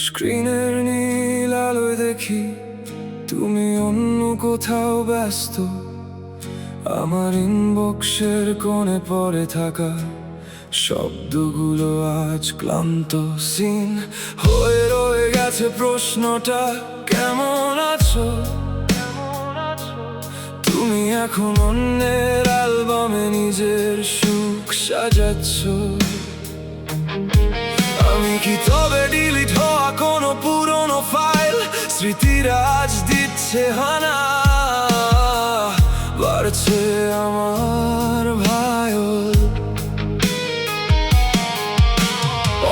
স্ক্রিনের নীল আলোয় দেখি তুমি অন্য কোথাও ব্যস্ত। আমার ইনবক্সের কোণে পড়ে থাকা শব্দগুলো আজ ক্লান্ত সিন হয়ে রয়ে গেছে প্রশ্নটা, কেমন আছো? তুমি এখন অন্যের অ্যালবামে নিজের সুখ সাজাচ্ছ। আমি কি তবে ডিলিট হওয়া কোনো পুরনো ফাইল? স্মৃতিরা আজ দিচ্ছে হানা, বাড়ছে আমার ভায়োল।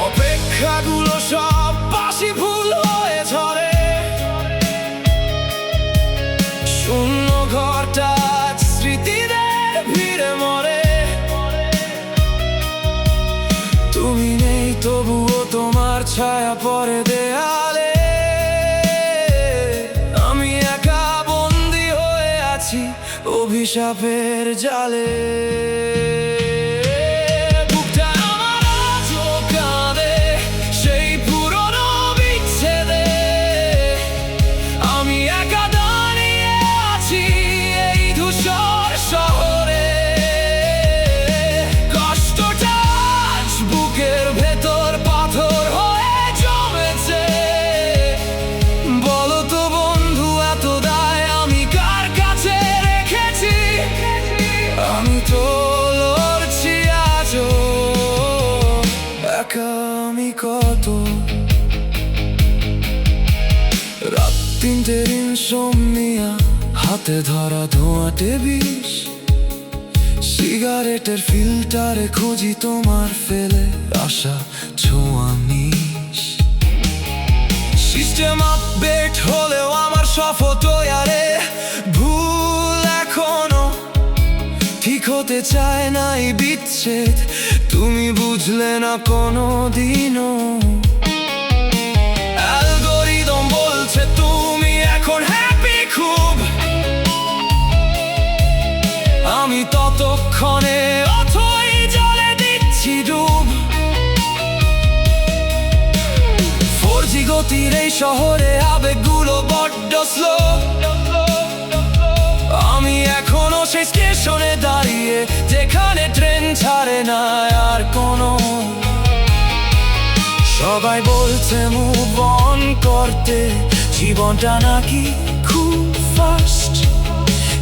অপেক্ষাগুলো সব বাসি ভুল হয়ে ঝরে, শূন্য ঘরটা স্মৃতিদের ভিড়ে মরে। তুমি নেই তবুও তোমার ছায়া পড়ে দেয়ালে। আমি একা বন্দি হয়ে আছি অভিশাপের জালে। বুকটা আমার আজও কাঁদে সেই পুরনো বিচ্ছেদে। আমি একা দাঁড়িয়ে আছি এই ধূসর শহরে। কষ্টটা আজ বুকের ভেতর পাথর হয়ে জমেছে। বলো তো বন্ধু, এত দায় আমি কার কাছে রেখেছি? আমি তো লড়ছি আজও একা। আমি কত রাত তিনটের ইনসোমনিয়া, হাতে ধরা ধোঁয়াটে বিষ। সিগারেটের ফিল্টারে খুঁজি তোমার ফেলে আসা ছোঁয়া নিশ। সিস্টেম আপডেট হলেও আমার সফটওয়্যারে ভুল এখনো ঠিক হতে চায় না। এই বিচ্ছেদ তুমি বুঝলে না কোনো দিনও। অ্যালগরিদম বলছে তুমি এখন হ্যাপি খুব, আমি ততক্ষণে অথই জলে দিচ্ছি ডুব। 4G গতির এই শহরে আবেগগুলো বড্ড স্লো। আমি এখনো সেই স্টেশনে দাঁড়িয়ে যেখানে ট্রেন ছাড়ে না আর কোনো। সবাই বলছে মুভ অন করতে, জীবনটা নাকি খুব ফাস্ট।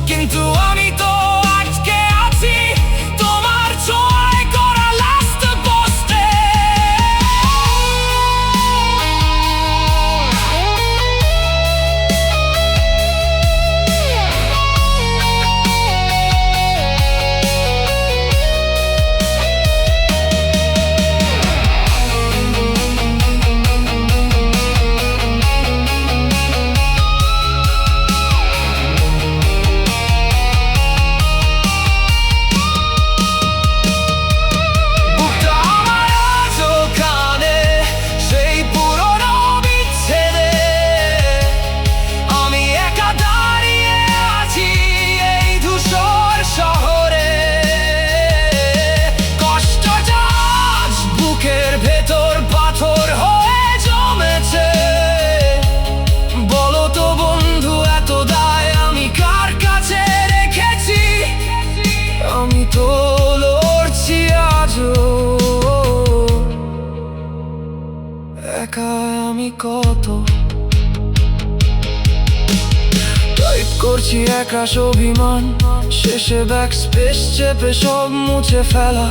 কিন্তু আমি তো আজকে আছি তোমার ছোঁয়ায় করা লাস্ট পোস্টে। আমি তো লড়ছি আজও একা। আমি কত টাইপ করছি একাশ অভিমান, শেষে ব্যাকস্পেস চেপে সব মুছে ফেলা।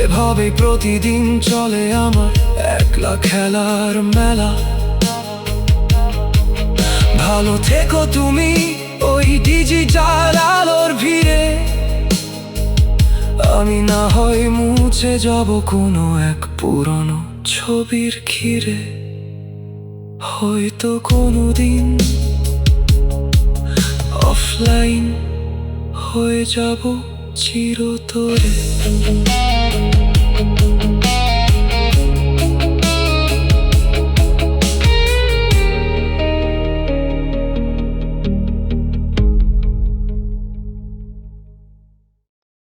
এভাবেই প্রতিদিন চলে আমার একলা খেলার মেলা। ভালো থেকো তুমি ওই ডিজিটাল আলোর ভিড়ে। আমি না হয় মুছে যাব কোনো এক পুরনো ছবির ঘিরে। হয়তো কোনোদিন অফলাইন হয়ে যাব চিরতরে।